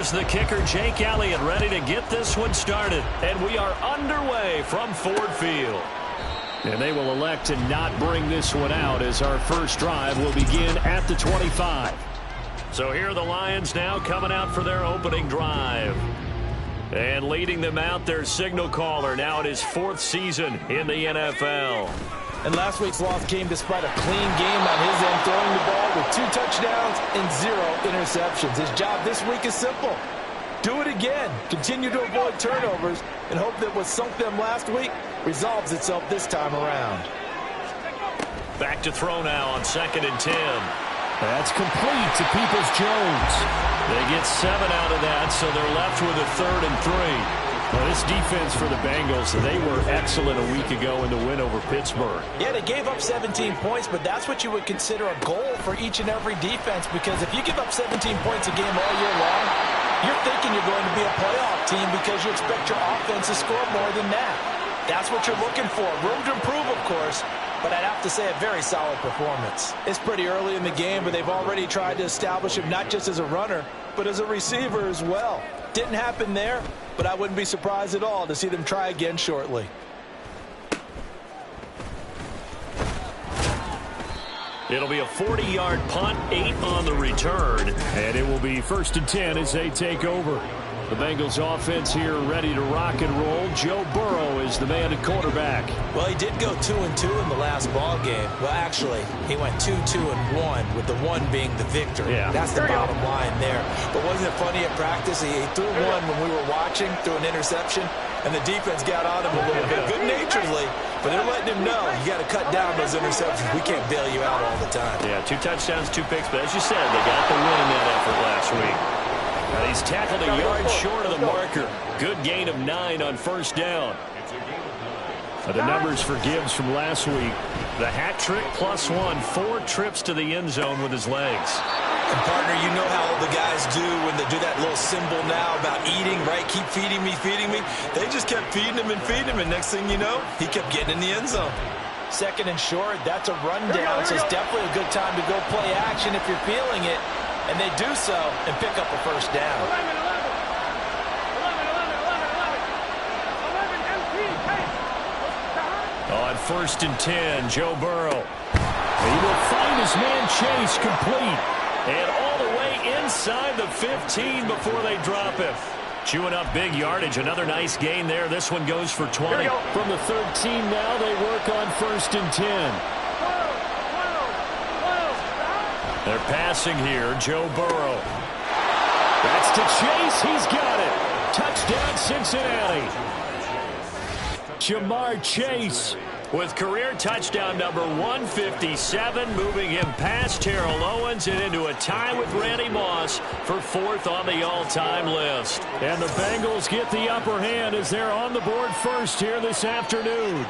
Here's the kicker, Jake Elliott, ready to get this one started. And we are underway from Ford Field. And they will elect to not bring this one out as our first drive will begin at the 25. So here are the Lions now coming out for their opening drive. And leading them out, their signal caller, now in his 4th season in the NFL. And last week's loss came despite a clean game on his end, throwing the ball with 2 touchdowns and 0 interceptions. His job this week is simple. Do it again. Continue to avoid turnovers and hope that what sunk them last week resolves itself this time around. Back to throw now on 2nd and 10. That's complete to Peoples-Jones. They get 7 out of that, so they're left with a 3rd and 3. Well, this defense for the Bengals, they were excellent a week ago in the win over Pittsburgh. Yeah, they gave up 17 points, but that's what you would consider a goal for each and every defense, because if you give up 17 points a game all year long, you're thinking you're going to be a playoff team because you expect your offense to score more than that. That's what you're looking for. Room to improve, of course, but I'd have to say a very solid performance. It's pretty early in the game, but they've already tried to establish him not just as a runner, but as a receiver as well. Didn't happen there, but I wouldn't be surprised at all to see them try again shortly. It'll be a 40-yard punt, 8 on the return. And it will be 1st and 10 as they take over. The Bengals offense here ready to rock and roll. Joe Burrow is the man at quarterback. Well, he did go 2-2 in the last ball game. Well, actually, he went 2-2-1, with the 1 being the victory. Yeah. That's the bottom line there. But wasn't it funny at practice? He threw one when we were watching, threw an interception, and the defense got on him a little bit, good-naturedly. But they're letting him know, you got to cut down those interceptions. We can't bail you out all the time. Yeah, 2 touchdowns, 2 picks. But as you said, they got the win in that effort last week. He's tackled a yard short of the marker. Good gain of 9 on 1st down. The numbers for Gibbs from last week. The hat trick +1, 4 trips to the end zone with his legs. And partner, you know how the guys do when they do that little symbol now about eating, right? Keep feeding me, feeding me. They just kept feeding him, and next thing you know, he kept getting in the end zone. 2nd and short, that's a rundown, so it's definitely a good time to go play action if you're feeling it. And they do so and pick up a 1st down. On 1st and 10, Joe Burrow. He will find his man Chase complete. And all the way inside the 15 before they drop him. Chewing up big yardage. Another nice gain there. This one goes for 20. From the 13 now, they work on 1st and 10. They're passing here, Joe Burrow. That's to Chase. He's got it. Touchdown, Cincinnati. Jamar Chase. With career touchdown number 157, moving him past Terrell Owens and into a tie with Randy Moss for 4th on the all-time list. And the Bengals get the upper hand as they're on the board first here this afternoon.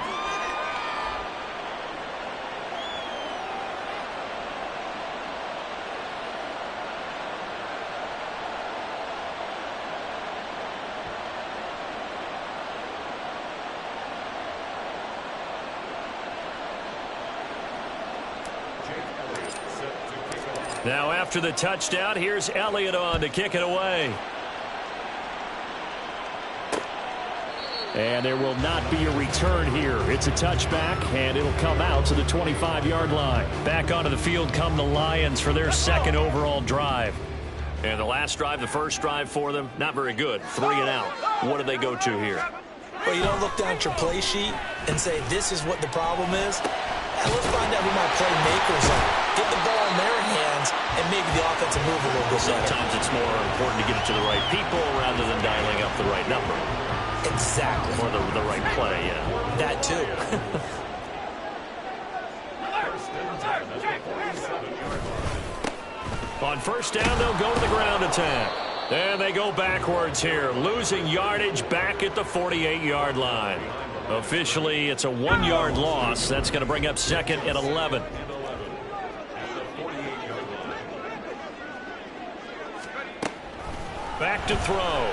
Now after the touchdown, here's Elliott on to kick it away. And there will not be a return here. It's a touchback, and it'll come out to the 25-yard line. Back onto the field come the Lions for their 2nd overall drive. And the last drive, the first drive for them, not very good. 3 and out. What do they go to here? Well, you don't look down at your play sheet and say, this is what the problem is. Let's find out who my playmakers are. Get the ball in their hands, and maybe the offense will move a little bit better. Sometimes it's more important to get it to the right people rather than dialing up the right number. Exactly. Or the right play, yeah. That too. On 1st down, they'll go to the ground attack. And they go backwards here, losing yardage back at the 48-yard line. Officially, it's a 1-yard loss. That's going to bring up 2nd and 11. Back to throw.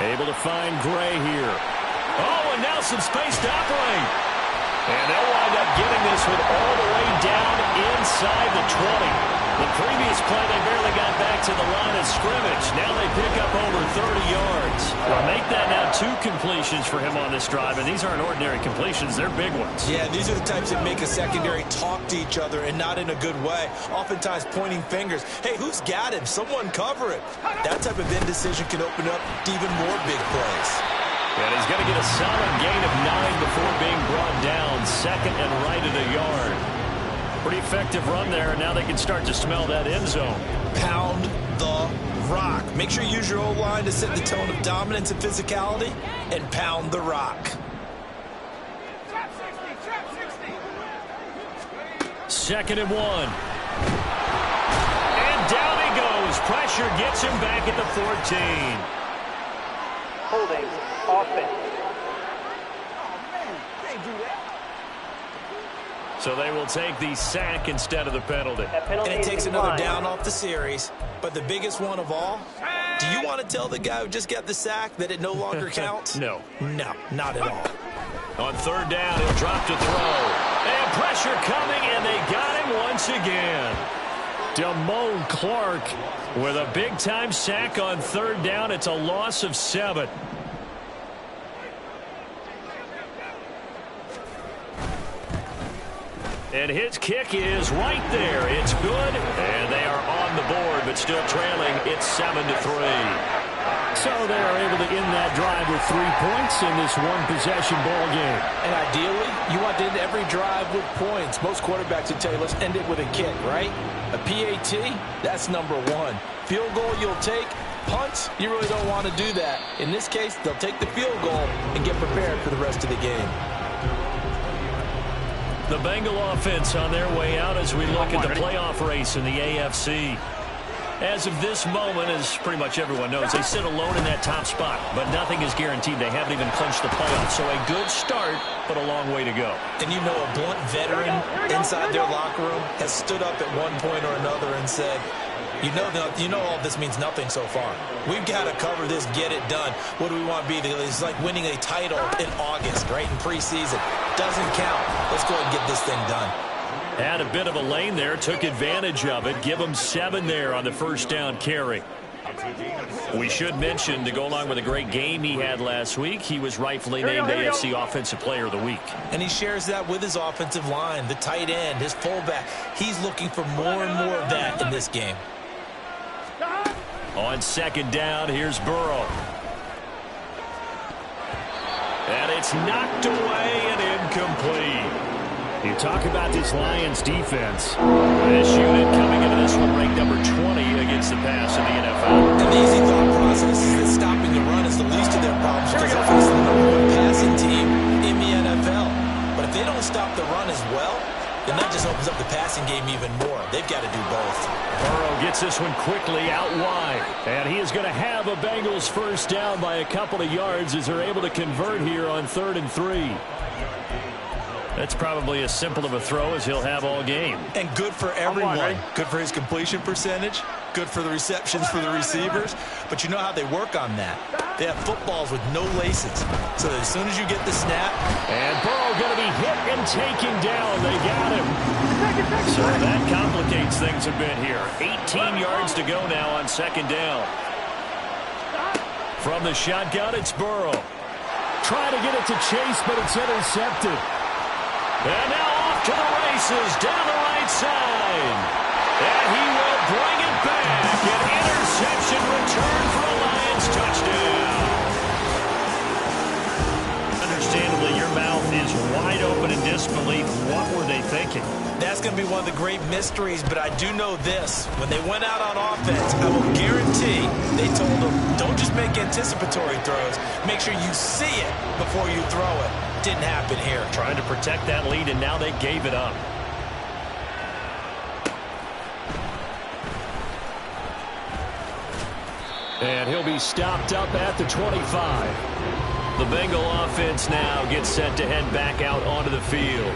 Able to find Gray here. Oh, and now some space to operate. And they'll wind up getting this one all the way down inside the 20. The previous play, they barely got back to the line of scrimmage. Now they pick up over 30 yards. Well, make that now 2 completions for him on this drive, and these aren't ordinary completions. They're big ones. Yeah, these are the types that make a secondary talk to each other and not in a good way. Oftentimes pointing fingers. Hey, who's got him? Someone cover it. That type of indecision can open up to even more big plays. And he's going to get a solid gain of 9 before being brought down. Second and right at a yard. Pretty effective run there, and now they can start to smell that end zone. Pound the rock. Make sure you use your O-line to set the tone of dominance and physicality, and pound the rock. Second and 1. And down he goes. Pressure gets him back at the 14. Holding offense. So they will take the sack instead of the penalty. And it takes another down off the series. But the biggest one of all, do you want to tell the guy who just got the sack that it no longer counts? No. No, not at all. On third down, he'll drop to throw. And pressure coming, and they got him once again. Damone Clark with a big-time sack on third down. It's a loss of 7. And his kick is right there. It's good, and they are on the board, but still trailing. It's 7-3. So they are able to end that drive with 3 points in this one-possession ball game. And ideally, you want to end every drive with points. Most quarterbacks would tell you, let's end it with a kick, right? A PAT, that's number 1. Field goal you'll take. Punts, you really don't want to do that. In this case, they'll take the field goal and get prepared for the rest of the game. The Bengal offense on their way out as we look at the playoff race in the AFC. As of this moment, as pretty much everyone knows, they sit alone in that top spot, but nothing is guaranteed. They haven't even clinched the playoffs, so a good start, but a long way to go. And you know, a blunt veteran inside their locker room has stood up at one point or another and said, you know all this means nothing so far. We've got to cover this, get it done. What do we want to be? It's like winning a title in August, right, in preseason. Doesn't count. Let's go ahead and get this thing done. Had a bit of a lane there, took advantage of it. Give him 7 there on the first down carry. We should mention, to go along with a great game he had last week, he was rightfully named AFC Offensive Player of the Week. And he shares that with his offensive line, the tight end, his fullback. He's looking for more and more of that in this game. On second down, here's Burrow. And it's knocked away and incomplete. You talk about this Lions defense. This unit coming into this one ranked number 20 against the pass in the NFL. And the easy thought process is that stopping the run is the least of their problems because they're facing the #1 passing team in the NFL. But if they don't stop the run as well, then that just opens up the passing game even more. They've got to do both. Burrow gets this one quickly out wide. And he is going to have a Bengals first down by a couple of yards as they're able to convert here on 3rd and 3. That's probably as simple of a throw as he'll have all game. And good for everyone. Good for his completion percentage. Good for the receptions for the receivers. But you know how they work on that. They have footballs with no laces. So that as soon as you get the snap. And Burrow going to be hit and taken down. They got him. So that complicates things a bit here. 18 yards to go now on second down. From the shotgun, it's Burrow. Trying to get it to Chase, but it's intercepted. And now off to the races down the right side. And he will bring it back. An interception return for a Lions touchdown. Understandably, your mouth is wide open in disbelief. What were they thinking? That's going to be one of the great mysteries, but I do know this. When they went out on offense, I will guarantee they told them, don't just make anticipatory throws. Make sure you see it before you throw it. Didn't happen here. Trying to protect that lead, and now they gave it up. And he'll be stopped up at the 25. The Bengal offense now gets set to head back out onto the field.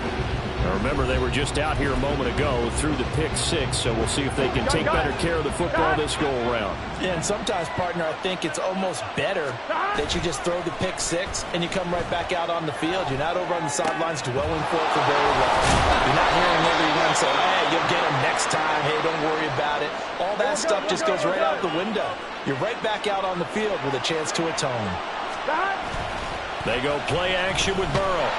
Now remember, they were just out here a moment ago through the pick six, so we'll see if they can take better care of the football this go-around. Yeah, and sometimes, partner, I think it's almost better that you just throw the pick six and you come right back out on the field. You're not over on the sidelines dwelling for it for very long. You're not hearing everyone say, hey, you'll get him next time. Hey, don't worry about it. All that stuff just goes right out the window. You're right back out on the field with a chance to atone. They go play action with Burrow.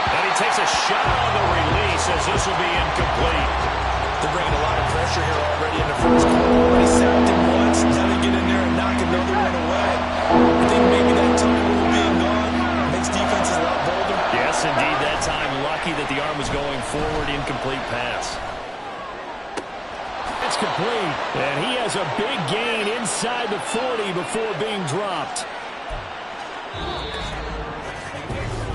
And he takes a shot on the release as this will be incomplete. They're bringing a lot of pressure here already in the first quarter. Already sacked him once. Now they get in there and knock another one away. I think maybe that time rule being gone makes defenses a lot bolder. Yes, indeed. That time lucky that the arm was going forward. Incomplete pass. It's complete. And he has a big gain inside the 40 before being dropped.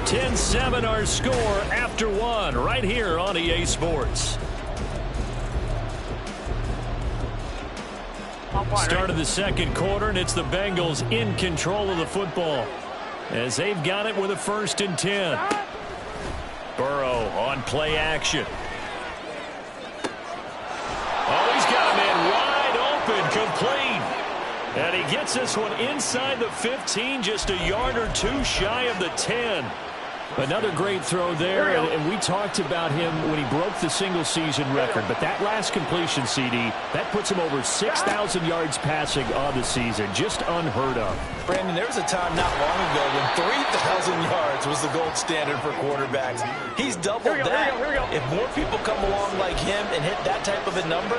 10-7 our score after one right here on EA Sports. Start of the second quarter, and it's the Bengals in control of the football as they've got it with a 1st and 10. Burrow on play action. Oh, he's got him in wide open, complete. And he gets this one inside the 15, just a yard or two shy of the 10. Another great throw there, and we talked about him when he broke the single-season record. But that last completion, CD, that puts him over 6,000 yards passing on the season. Just unheard of. Brandon, there was a time not long ago when 3,000 yards was the gold standard for quarterbacks. He's doubled that. If more people come along like him and hit that type of a number,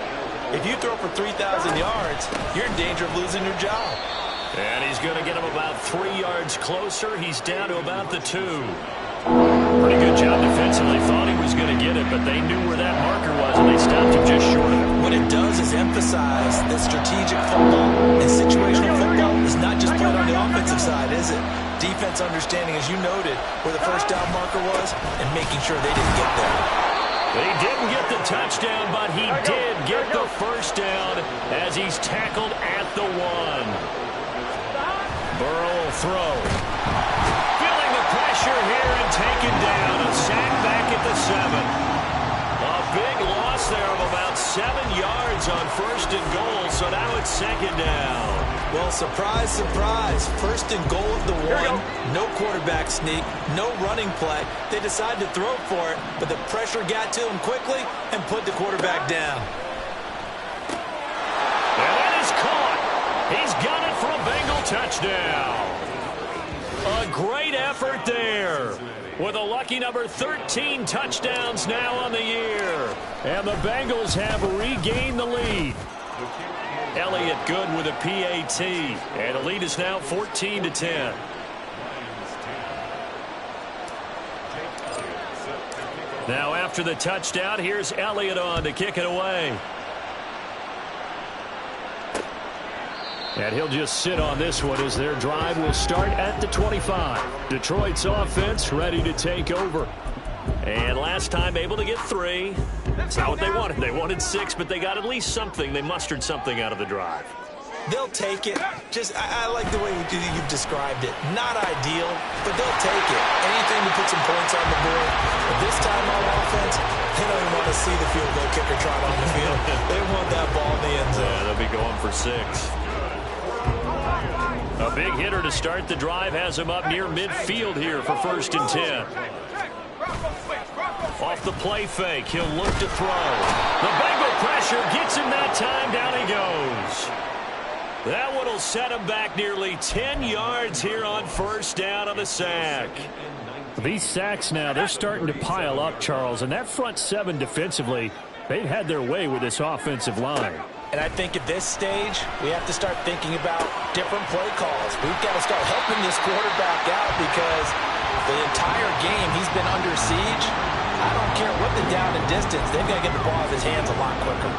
if you throw for 3,000 yards, you're in danger of losing your job. And he's going to get him about 3 yards closer. He's down to about the 2. Pretty good job defensively. Thought he was going to get it, but they knew where that marker was, and they stopped him just short of it. What it does is emphasize that strategic football and situational football is not just played on the offensive side, is it? Defense understanding, as you noted, where the first down marker was and making sure they didn't get there. He didn't get the touchdown, but he did get the first down as he's tackled at the 1. Burrow will throw. Feeling the pressure here and taken down. A sack back at the 7. A big loss there of about 7 yards on 1st and goal, so now it's 2nd down. Well, surprise, surprise. 1st and goal at the 1. No quarterback sneak, no running play. They decide to throw for it, but the pressure got to him quickly and put the quarterback down. And that is caught. He's got it for a Bengal touchdown. A great effort there with a lucky number 13 touchdowns now on the year. And the Bengals have regained the lead. Elliott good with a PAT. And the lead is now 14-10. Now after the touchdown, here's Elliott on to kick it away. And he'll just sit on this one as their drive will start at the 25. Detroit's offense ready to take over. And last time able to get 3. That's not what they wanted. They wanted 6, but they got at least something. They mustered something out of the drive. They'll take it. I like the way you've described it. Not ideal, but they'll take it. Anything to put some points on the board. But this time on offense, they don't even want to see the field goal kicker trot on the field. They want that ball in the end zone. Yeah, they'll be going for 6. A big hitter to start the drive has him up near midfield here for 1st and 10. Off the play fake, he'll look to throw. The Bengal pressure gets him that time. Down he goes. That one will set him back nearly 10 yards here on 1st down on the sack. These sacks now, they're starting to pile up, Charles. And that front 7 defensively, they've had their way with this offensive line. And I think at this stage, we have to start thinking about different play calls. We've got to start helping this quarterback out because the entire game he's been under siege. I don't care what the down and distance. They've got to get the ball out of his hands a lot quicker.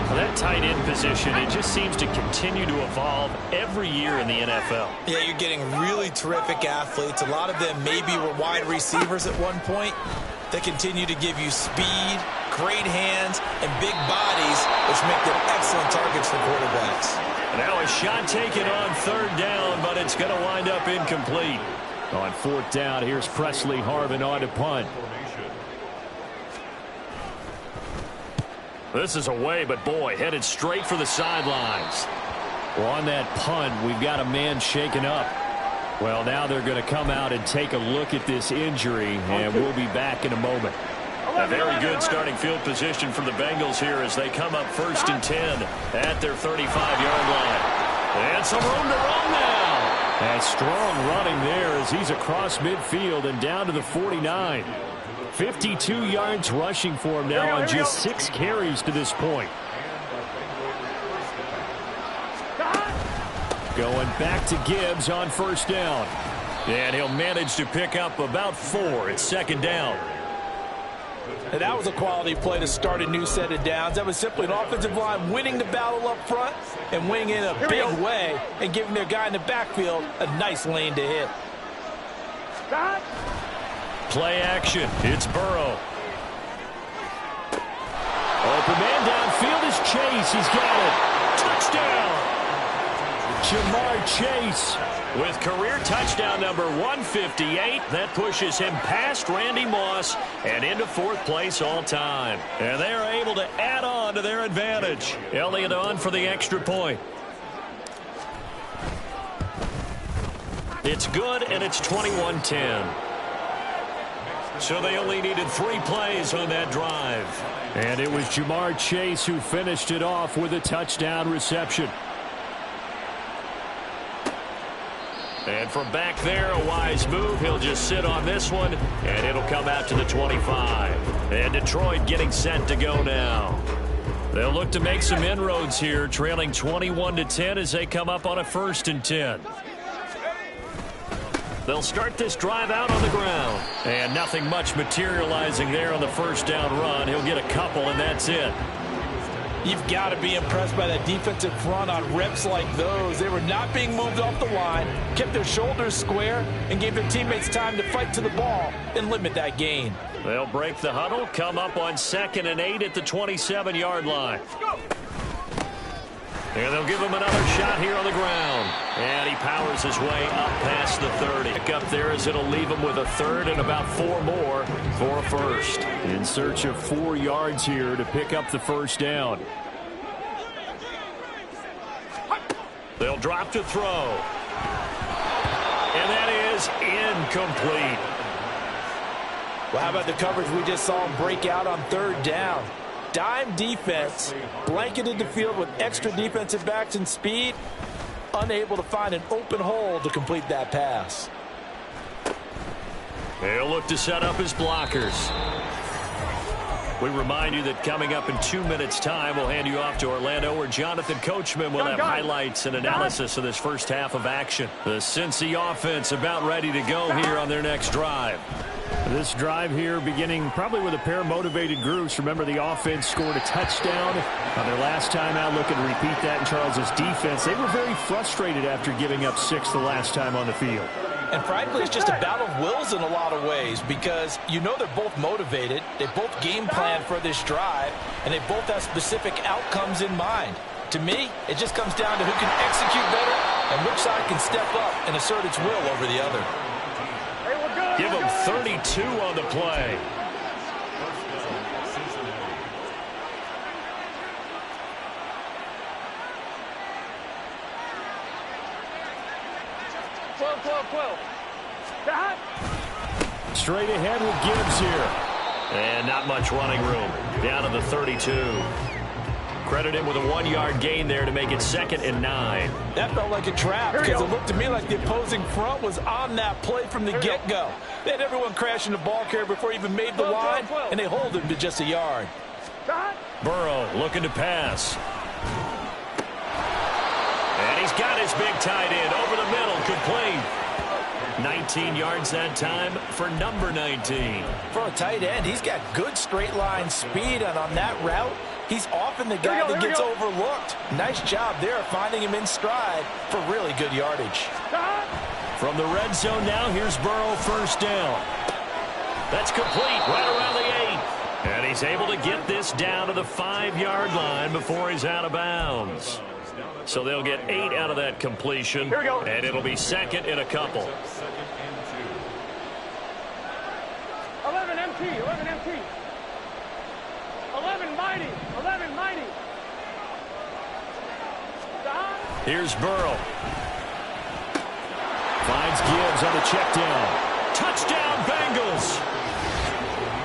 Well, that tight end position, it just seems to continue to evolve every year in the NFL. Yeah, you're getting really terrific athletes. A lot of them maybe were wide receivers at one point. They continue to give you speed, great hands, and big bodies, which make them excellent targets for quarterbacks. Now a shot taken on 3rd down, but it's going to wind up incomplete. On 4th down, here's Presley Harvin on to punt. This is away, but boy, headed straight for the sidelines. Well, on that punt, we've got a man shaken up. Well, now they're going to come out and take a look at this injury, and we'll be back in a moment. A very good starting field position for the Bengals here as they come up 1st and 10 at their 35-yard line. And some room to run now. And strong running there as he's across midfield and down to the 49. 52 yards rushing for him now on just 6 carries to this point. Going back to Gibbs on 1st down. And he'll manage to pick up about 4 at 2nd down. And that was a quality play to start a new set of downs. That was simply an offensive line winning the battle up front and winning in a big way and giving their guy in the backfield a nice lane to hit. Play action. It's Burrow. Open man downfield is Chase. He's got it. Touchdown. Jamar Chase with career touchdown number 158. That pushes him past Randy Moss and into 4th place all time. And they are able to add on to their advantage. Elliott on for the extra point. It's good, and it's 21-10. So they only needed 3 plays on that drive. And it was Jamar Chase who finished it off with a touchdown reception. And from back there, a wise move. He'll just sit on this one, and it'll come out to the 25. And Detroit getting set to go now. They'll look to make some inroads here, trailing 21-10 as they come up on a 1st and 10. They'll start this drive out on the ground. And nothing much materializing there on the 1st down run. He'll get a couple, and that's it. You've got to be impressed by that defensive front on reps like those. They were not being moved off the line, kept their shoulders square, and gave their teammates time to fight to the ball and limit that gain. They'll break the huddle, come up on 2nd and 8 at the 27-yard line. And they'll give him another shot here on the ground. And he powers his way up past the 30. Pick up there as it'll leave him with a 3rd and about 4 more for a 1st. In search of 4 yards here to pick up the 1st down. They'll drop to throw. And that is incomplete. Well, how about the coverage we just saw him break out on 3rd down? Dime defense, blanketed the field with extra defensive backs and speed, unable to find an open hole to complete that pass. They'll look to set up his blockers. We remind you that coming up in 2 minutes' time, we'll hand you off to Orlando, where Jonathan Coachman will have highlights and analysis of this first half of action. The Cincy offense about ready to go here on their next drive. This drive here beginning probably with a pair of motivated groups. Remember, the offense scored a touchdown on their last time out. Looking to repeat that in Charles's defense. They were very frustrated after giving up 6 the last time on the field. And frankly, it's just a battle of wills in a lot of ways because you know they're both motivated. They both game plan for this drive, and they both have specific outcomes in mind. To me, it just comes down to who can execute better and which side can step up and assert its will over the other. Give them 32 on the play. Straight ahead with Gibbs here. And not much running room. Down to the 32. Credit him with a 1-yard gain there to make it 2nd and 9. That felt like a trap because it looked to me like the opposing front was on that play from the get-go. They had everyone crashing the ball carrier before he even made the line, and they hold him to just a yard. Burrow looking to pass. And he's got his big tight end over the middle, complete. 19 yards that time for number 19. For a tight end, he's got good straight line speed, and on that route, he's often the guy that gets overlooked. Nice job there finding him in stride for really good yardage. From the red zone now, here's Burrow, 1st down. That's complete right around the 8. And he's able to get this down to the 5-yard line before he's out of bounds. So they'll get 8 out of that completion, and it'll be 2nd and a couple. 11 MT. Here's Burrow. Finds Gibbs on the check down. Touchdown, Bengals.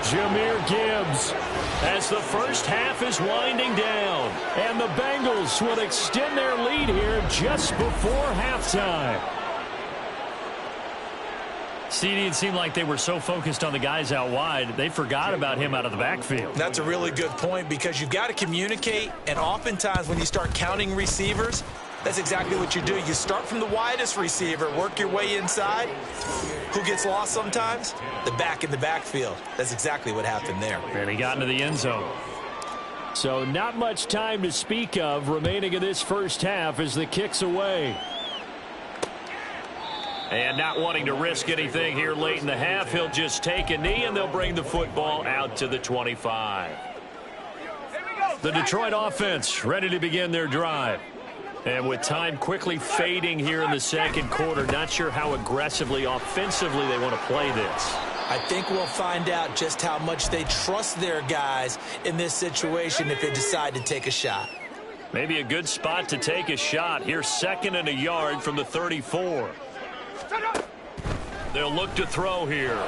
Jahmyr Gibbs as the first half is winding down. And the Bengals will extend their lead here just before halftime. CD, it seemed like they were so focused on the guys out wide, they forgot about him out of the backfield. That's a really good point because you've got to communicate, and oftentimes when you start counting receivers, that's exactly what you do. You start from the widest receiver, work your way inside. Who gets lost sometimes? The back in the backfield. That's exactly what happened there. And he got into the end zone. So not much time to speak of remaining in this first half as the kick's away. And not wanting to risk anything here late in the half, he'll just take a knee and they'll bring the football out to the 25. The Detroit offense ready to begin their drive. And with time quickly fading here in the second quarter, not sure how aggressively, offensively they want to play this. I think we'll find out just how much they trust their guys in this situation if they decide to take a shot. Maybe a good spot to take a shot. Here's 2nd and a yard from the 34. They'll look to throw here.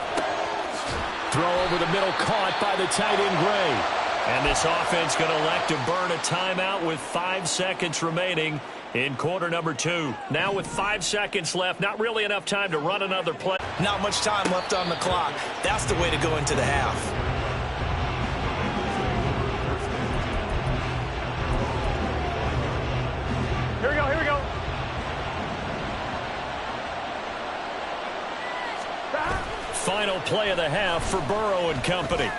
Throw over the middle, caught by the tight end Gray. And this offense going to elect to burn a timeout with 5 seconds remaining in quarter number 2. Now with 5 seconds left, not really enough time to run another play. Not much time left on the clock. That's the way to go into the half. Here we go, here we go. Final play of the half for Burrow and company.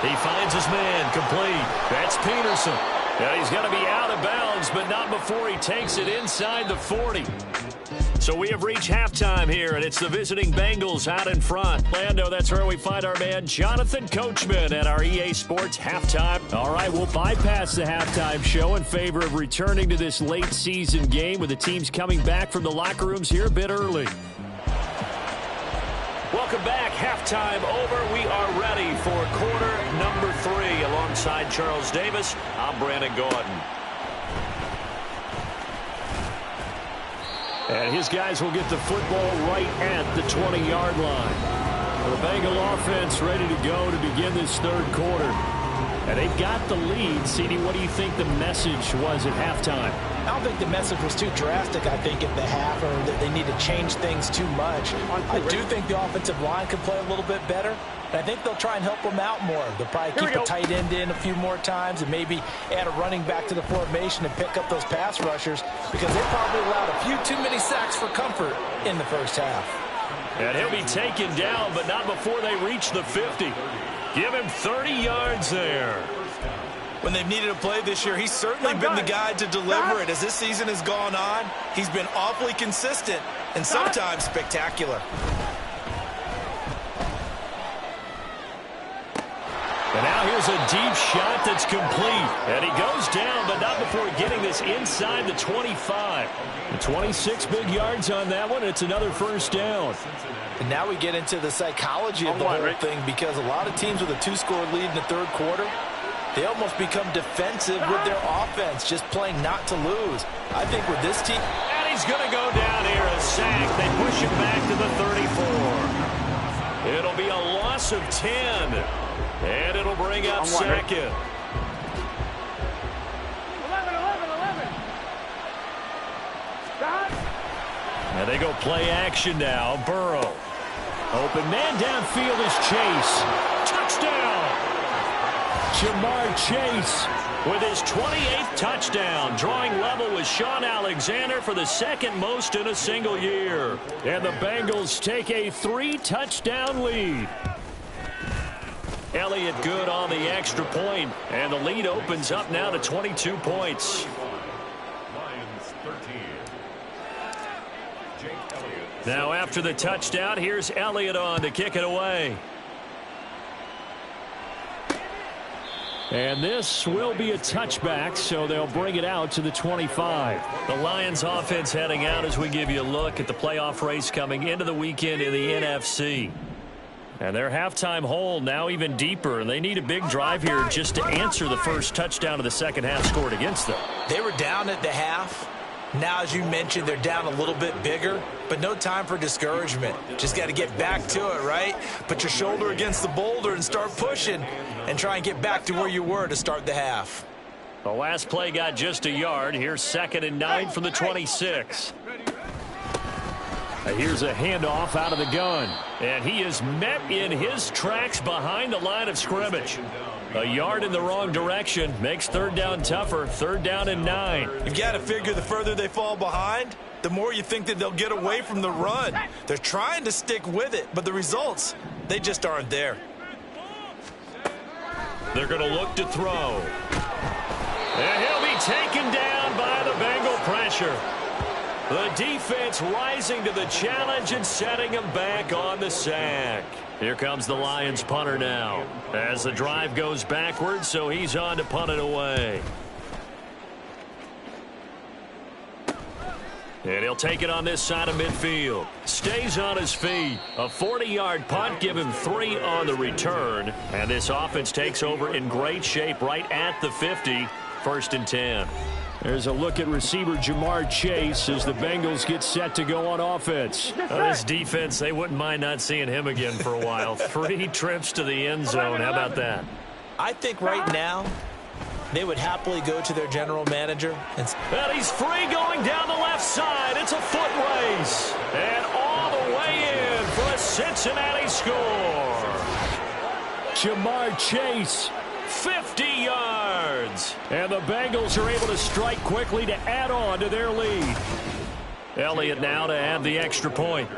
He finds his man, complete. That's Peterson. And he's going to be out of bounds, but not before he takes it inside the 40. So we have reached halftime here, and it's the visiting Bengals out in front. Orlando, that's where we find our man Jonathan Coachman at our EA Sports halftime. All right, we'll bypass the halftime show in favor of returning to this late season game with the teams coming back from the locker rooms here a bit early. Welcome back. Halftime over. We are ready for quarter number 3. Alongside Charles Davis, I'm Brandon Gordon. And his guys will get the football right at the 20-yard line. The Bengal offense ready to go to begin this third quarter. And they've got the lead. CD, what do you think the message was at halftime? I don't think the message was too drastic, I think, at the half, or that they need to change things too much. I do think the offensive line could play a little bit better, and I think they'll try and help them out more. They'll probably keep a tight end in a few more times and maybe add a running back to the formation and pick up those pass rushers because they probably allowed a few too many sacks for comfort in the first half. And he'll be taken down, but not before they reach the 50. Give him 30 yards there. When they've needed a play this year, he's certainly been the guy to deliver it. As this season has gone on, he's been awfully consistent and sometimes spectacular. And now here's a deep shot that's complete. And he goes down, but not before getting this inside the 25. The 26 big yards on that one. It's another first down. And now we get into the psychology of the whole thing because a lot of teams with a 2-score lead in the third quarter, they almost become defensive with their offense, just playing not to lose. I think with this team... And he's going to go down here, a sack. They push him back to the 34. It'll be a loss of 10. And it'll bring up second. 11. And they go play action now. Burrow. Open man downfield is Chase. Touchdown! Jamar Chase with his 28th touchdown, drawing level with Sean Alexander for the second most in a single year. And the Bengals take a 3-touchdown lead. Elliott good on the extra point, and the lead opens up now to 22 points. Now after the touchdown, here's Elliott on to kick it away. And this will be a touchback, so they'll bring it out to the 25. The Lions offense heading out as we give you a look at the playoff race coming into the weekend in the NFC. And their halftime hole now even deeper. They need a big drive here just to answer the first touchdown of the second half scored against them. They were down at the half. Now, as you mentioned, they're down a little bit bigger, but no time for discouragement. Just got to get back to it, right? Put your shoulder against the boulder and start pushing and try and get back to where you were to start the half. The last play got just a yard. Here's 2nd and 9 from the 26. Here's a handoff out of the gun. And he is met in his tracks behind the line of scrimmage. A yard in the wrong direction makes 3rd down tougher. 3rd down and 9. You've got to figure the further they fall behind, the more you think that they'll get away from the run. They're trying to stick with it, but the results, they just aren't there. They're going to look to throw. And he'll be taken down by the Bengal pressure. The defense rising to the challenge and setting him back on the sack. Here comes the Lions punter now as the drive goes backwards, so he's on to punt it away. And he'll take it on this side of midfield. Stays on his feet. A 40-yard punt, give him 3 on the return. And this offense takes over in great shape right at the 50. 1st and 10. There's a look at receiver Jamar Chase as the Bengals get set to go on offense. This defense, they wouldn't mind not seeing him again for a while. 3 trips to the end zone. How about that? I think right now they would happily go to their general manager. And he's free going down the left side. It's a foot race. And all the way in for a Cincinnati score. Jamar Chase. 50 yards. And the Bengals are able to strike quickly to add on to their lead. Elliott now to add the extra point.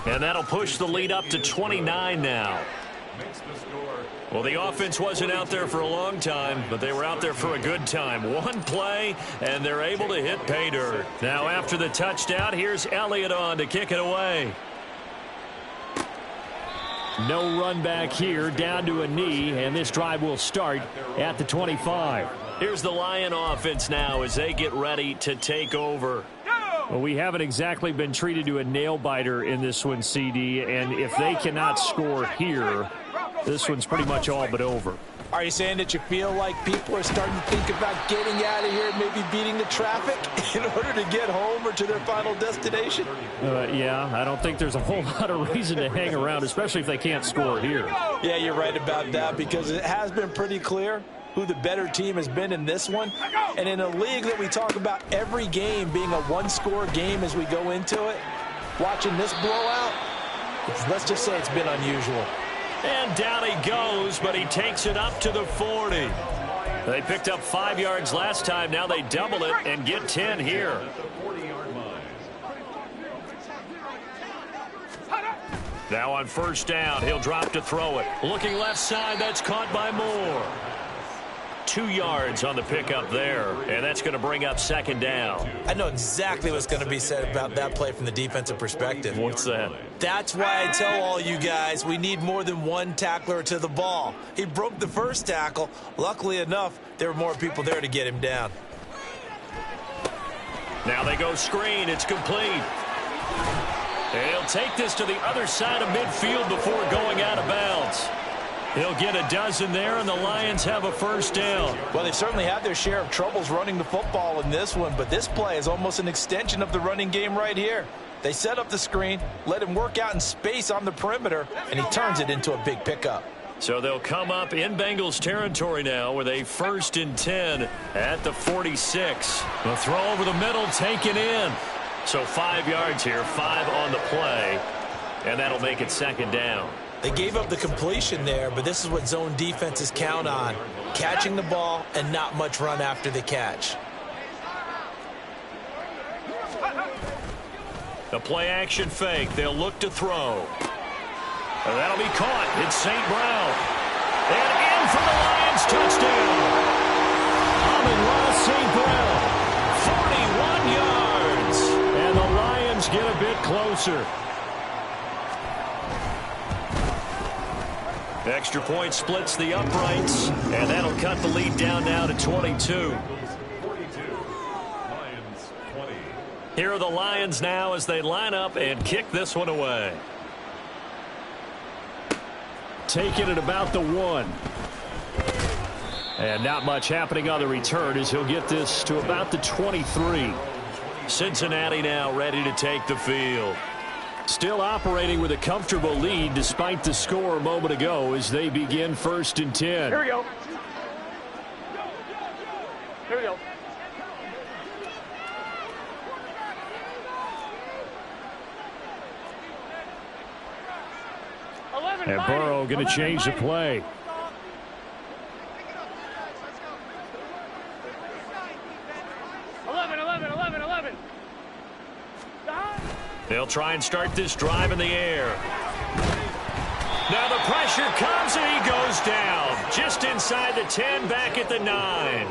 And that'll push the lead up to 29 now. Well, the offense wasn't out there for a long time, but they were out there for a good time. One play, and they're able to hit pay dirt. Now after the touchdown, here's Elliott on to kick it away. No run back here, down to a knee, and this drive will start at the 25. Here's the Lion offense now as they get ready to take over. Well, we haven't exactly been treated to a nail-biter in this one, CD, and if they cannot score here, this one's pretty much all but over. Are you saying that you feel like people are starting to think about getting out of here, maybe beating the traffic in order to get home or to their final destination? Yeah, I don't think there's a whole lot of reason to hang around, especially if they can't score here. Yeah, you're right about that because it has been pretty clear who the better team has been in this one. And in a league that we talk about every game being a one-score game as we go into it, watching this blowout, let's just say it's been unusual. And down he goes, but he takes it up to the 40. They picked up 5 yards last time. Now they double it and get 10 here. Now on 1st down, he'll drop to throw it. Looking left side, that's caught by Moore. 2 yards on the pickup there, and that's going to bring up 2nd down. I know exactly what's going to be said about that play from the defensive perspective. What's that? That's why I tell all you guys we need more than one tackler to the ball. He broke the first tackle. Luckily enough, there were more people there to get him down. Now they go screen. It's complete. And he'll take this to the other side of midfield before going out of bounds. He'll get a dozen there, and the Lions have a 1st down. Well, they've certainly had their share of troubles running the football in this one, but this play is almost an extension of the running game right here. They set up the screen, let him work out in space on the perimeter, and he turns it into a big pickup. So they'll come up in Bengals territory now with a 1st and 10 at the 46. The throw over the middle taken in. So 5 yards here, 5 on the play, and that'll make it 2nd down. They gave up the completion there, but this is what zone defenses count on. Catching the ball and not much run after the catch. The play-action fake. They'll look to throw. And that'll be caught. It's St. Brown. And in for the Lions touchdown. Amon-Ra St. Brown. 41 yards. And the Lions get a bit closer. Extra point splits the uprights, and that'll cut the lead down now to 22. Here are the Lions now as they line up and kick this one away. Taking it about the 1. And not much happening on the return as he'll get this to about the 23. Cincinnati now ready to take the field. Still operating with a comfortable lead despite the score a moment ago as they begin 1st and 10. Here we go. Here we go. And Burrow going to change the play. They'll try and start this drive in the air. Now the pressure comes and he goes down. Just inside the 10, back at the 9.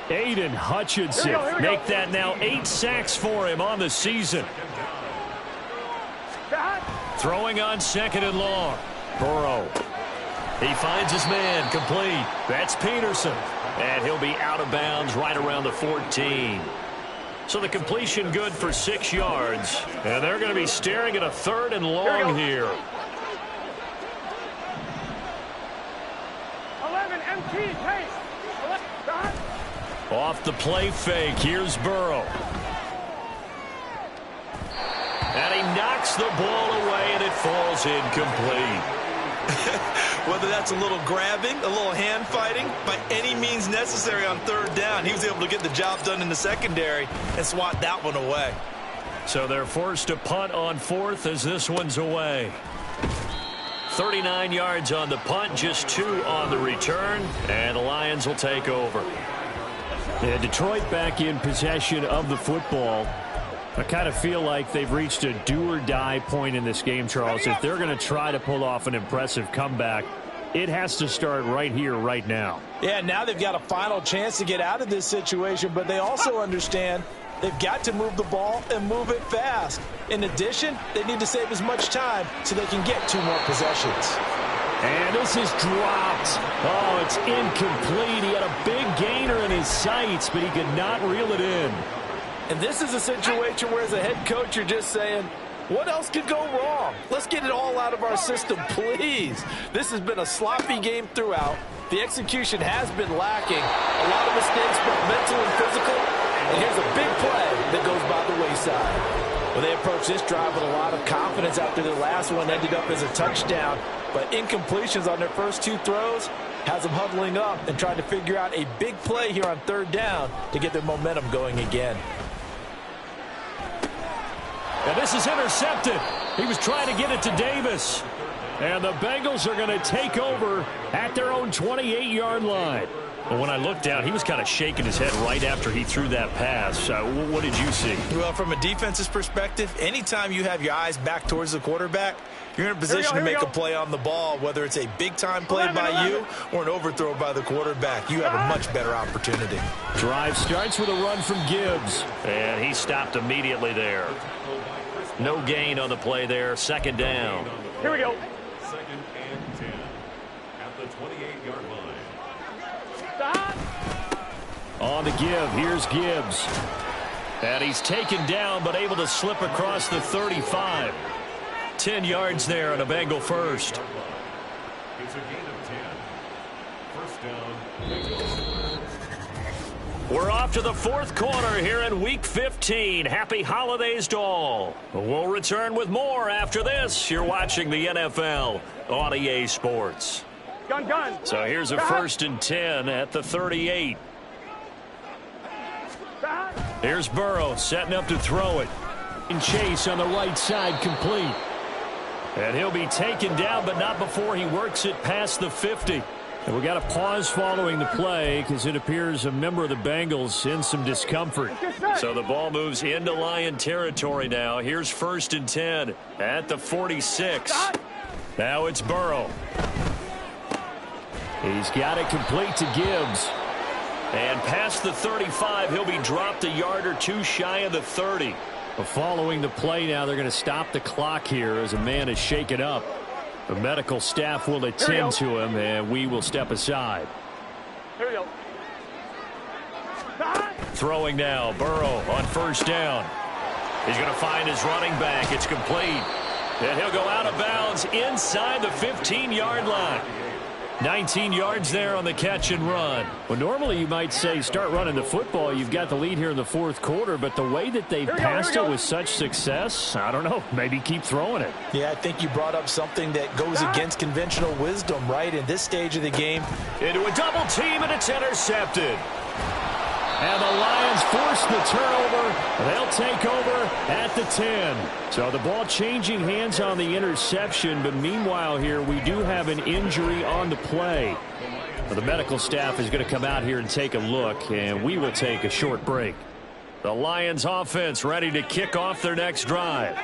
Aiden Hutchinson make that now 8 sacks for him on the season. Throwing on 2nd and long. Burrow. He finds his man complete. That's Peterson. And he'll be out of bounds right around the 14. So the completion good for 6 yards. And they're going to be staring at a 3rd and long here. 11 MT pace. Off the play fake. Here's Burrow. And he knocks the ball away and it falls incomplete. Whether that's a little grabbing, a little hand fighting, by any means necessary on 3rd down, he was able to get the job done in the secondary and swat that one away. So they're forced to punt on 4th as this one's away. 39 yards on the punt, just 2 on the return, and the Lions will take over. Yeah, Detroit back in possession of the football. I kind of feel like they've reached a do-or-die point in this game, Charles. If they're going to try to pull off an impressive comeback, it has to start right here, right now. Yeah, now they've got a final chance to get out of this situation, but they also understand they've got to move the ball and move it fast. In addition, they need to save as much time so they can get 2 more possessions. And this is dropped. Oh, it's incomplete. He had a big gainer in his sights, but he could not reel it in. And this is a situation where, as a head coach, you're just saying, what else could go wrong? Let's get it all out of our system, please. This has been a sloppy game throughout. The execution has been lacking. A lot of mistakes, both mental and physical. And here's a big play that goes by the wayside. Well, they approached this drive with a lot of confidence after their last one ended up as a touchdown. But incompletions on their first 2 throws has them huddling up and trying to figure out a big play here on 3rd down to get their momentum going again. And this is intercepted. He was trying to get it to Davis. And the Bengals are going to take over at their own 28-yard line. Well, when I looked down, he was kind of shaking his head right after he threw that pass. What did you see? Well, from a defense's perspective, anytime you have your eyes back towards the quarterback, you're in a position to make a play on the ball, whether it's a big-time play by you or an overthrow by the quarterback. You have a much better opportunity. Drive starts with a run from Gibbs. And he stopped immediately there. No gain on the play there. 2nd down. Here we go. 2nd and 10 at the 28-yard line. On the give, here's Gibbs. And he's taken down but able to slip across the 35. 10 yards there on a Bengal first. It's a gain of 10. First down, Bengals. We're off to the 4th quarter here in Week 15. Happy holidays to all. We'll return with more after this. You're watching the NFL on EA Sports. Gun. So here's a 1st and 10 at the 38. Here's Burrow setting up to throw it. And Chase on the right side complete. And he'll be taken down, but not before he works it past the 50. And we got a pause following the play because it appears a member of the Bengals in some discomfort. So the ball moves into Lion territory now. Here's 1st and 10 at the 46. Now it's Burrow. He's got it complete to Gibbs. And past the 35, he'll be dropped a yard or 2 shy of the 30. Well, following the play now, they're going to stop the clock here as a man is shaken up. The medical staff will attend to him, and we will step aside. Here we go. Throwing now, Burrow on 1st down. He's going to find his running back. It's complete. And he'll go out of bounds inside the 15-yard line. 19 yards there on the catch and run. Well, normally you might say start running the football. You've got the lead here in the fourth quarter, but the way that they've passed it with such success, I don't know, maybe keep throwing it. Yeah, I think you brought up something that goes against conventional wisdom, right, in this stage of the game. Into a double team, and it's intercepted. And the Lions force the turnover. They'll take over at the 10. So the ball changing hands on the interception, but meanwhile here we do have an injury on the play. Well, the medical staff is going to come out here and take a look, and we will take a short break. The Lions offense ready to kick off their next drive.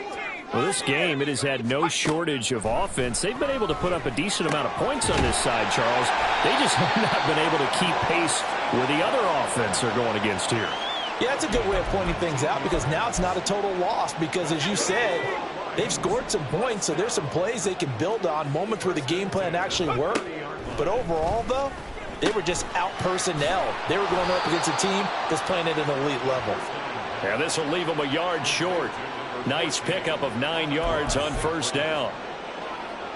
Well, this game, it has had no shortage of offense. They've been able to put up a decent amount of points on this side, Charles. They just have not been able to keep pace with the other offense they're going against here. Yeah, that's a good way of pointing things out because now it's not a total loss because, as you said, they've scored some points, so there's some plays they can build on, moments where the game plan actually worked. But overall, though, they were just out-personnel. They were going up against a team that's playing at an elite level. And this will leave them a yard short. Nice pickup of 9 yards on first down.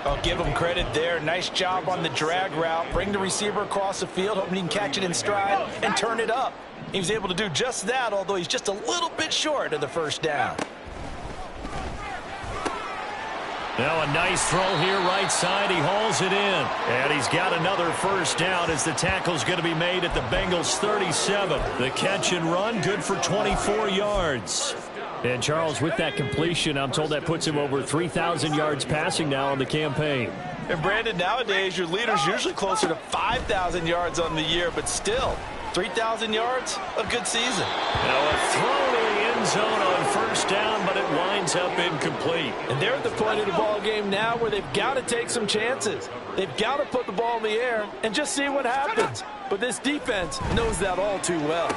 I'll give him credit there. Nice job on the drag route. Bring the receiver across the field, hoping he can catch it in stride and turn it up. He was able to do just that, although he's just a little bit short of the first down. Now a nice throw here right side. He hauls it in. And he's got another first down as the tackle's going to be made at the Bengals 37. The catch and run good for 24 yards. And, Charles, with that completion, I'm told that puts him over 3,000 yards passing now on the campaign. And, Brandon, nowadays your leader's usually closer to 5,000 yards on the year, but still, 3,000 yards, a good season. Now a throw to the end zone on first down, but it winds up incomplete. And they're at the point of the ball game now where they've got to take some chances. They've got to put the ball in the air and just see what happens. But this defense knows that all too well.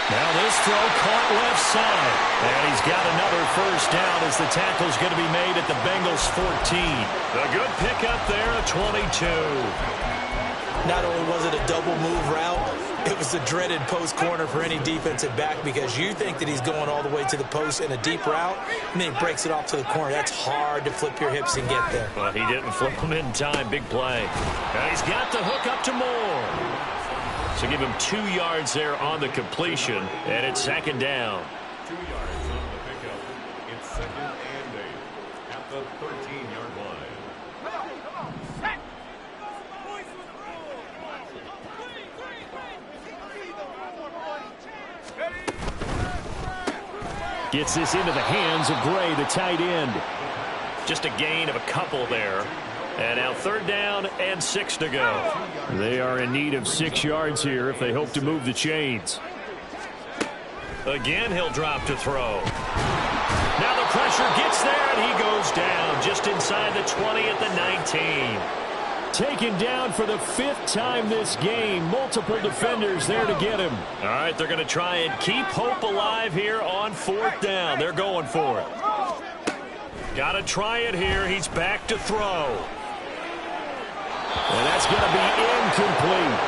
Now this throw caught left side. And he's got another first down as the tackle's going to be made at the Bengals 14. A good pickup there, a 22. Not only was it a double move route, it was the dreaded post corner for any defensive back because you think that he's going all the way to the post in a deep route, and then he breaks it off to the corner. That's hard to flip your hips and get there. Well, he didn't flip them in time. Big play. And he's got the hook up to Moore. So give him 2 yards there on the completion, and it's second down. 2 yards on the pickup. It's second and 8 at the 13-yard line. Gets this into the hands of Gray, the tight end. Just a gain of a couple there. And now third down and 6 to go. They are in need of 6 yards here if they hope to move the chains. Again, he'll drop to throw. Now the pressure gets there, and he goes down just inside the 20 at the 19. Taken down for the 5th time this game. Multiple defenders there to get him. All right, they're going to try and keep hope alive here on 4th down. They're going for it. Got to try it here. He's back to throw. And that's going to be incomplete.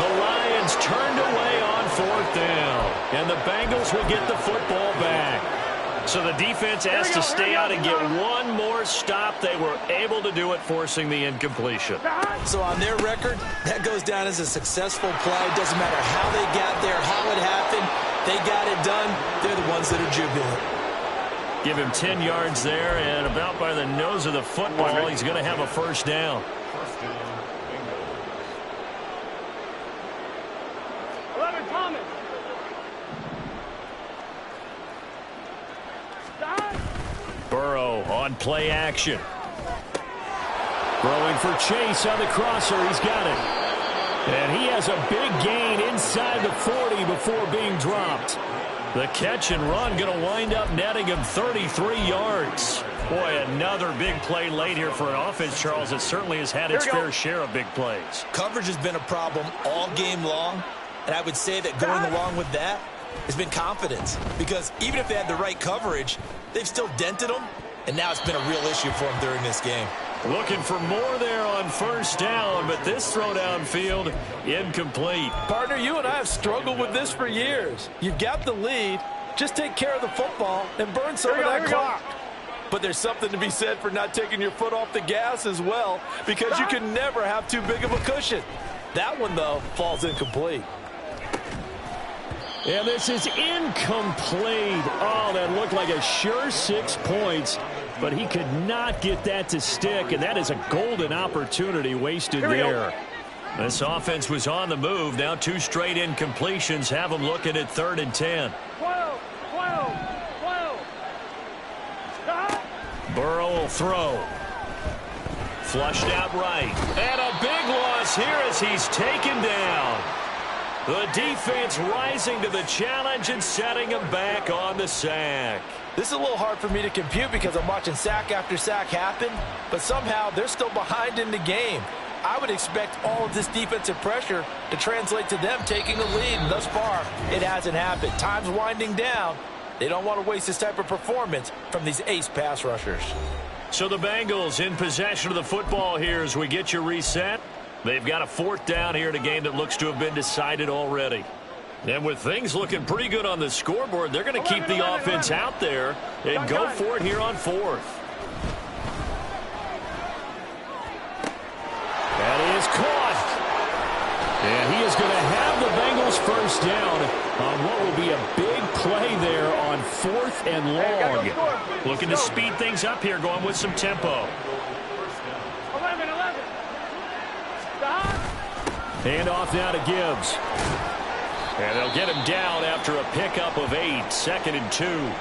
The Lions turned away on 4th down. And the Bengals will get the football back. So the defense has to stay out and get one more stop. They were able to do it, forcing the incompletion. So on their record, that goes down as a successful play. Doesn't matter how they got there, how it happened. They got it done. They're the ones that are jubilant. Give him 10 yards there, and about by the nose of the football, he's going to have a first down. 11 Thomas. Burrow on play action. Throwing for Chase on the crosser. He's got it. And he has a big gain inside the 40 before being dropped. The catch and run going to wind up netting him 33 yards. Boy, another big play late here for an offense, Charles, that certainly has had its fair share of big plays. Coverage has been a problem all game long, and I would say that going along with that has been confidence. Because even if they had the right coverage, they've still dented them, and now it's been a real issue for them during this game. Looking for more there on first down, but this throw downfield, incomplete. Partner, you and I have struggled with this for years. You've got the lead. Just take care of the football and burn some of that clock. But there's something to be said for not taking your foot off the gas as well, because you can never have too big of a cushion. That one, though, falls incomplete. And this is incomplete. Oh, that looked like a sure 6 points, but he could not get that to stick, and that is a golden opportunity wasted there. This offense was on the move. Now 2 straight incompletions have them looking at 3rd and 10. 12. Burrow will throw. Flushed out right. And a big loss here as he's taken down. The defense rising to the challenge and setting him back on the sack. This is a little hard for me to compute because I'm watching sack after sack happen, but somehow they're still behind in the game. I would expect all of this defensive pressure to translate to them taking the lead, and thus far, it hasn't happened. Time's winding down. They don't want to waste this type of performance from these ace pass rushers. So the Bengals in possession of the football here as we get you reset. They've got a 4th down here in a game that looks to have been decided already. And with things looking pretty good on the scoreboard, they're going to keep the offense out there and go for it here on 4th. That is caught. And he is going to have the Bengals first down on what will be a big play there on 4th and long. Looking to speed things up here, going with some tempo. 11. Hand off now to Gibbs. And they'll get him down after a pickup of 8. 2nd and 2.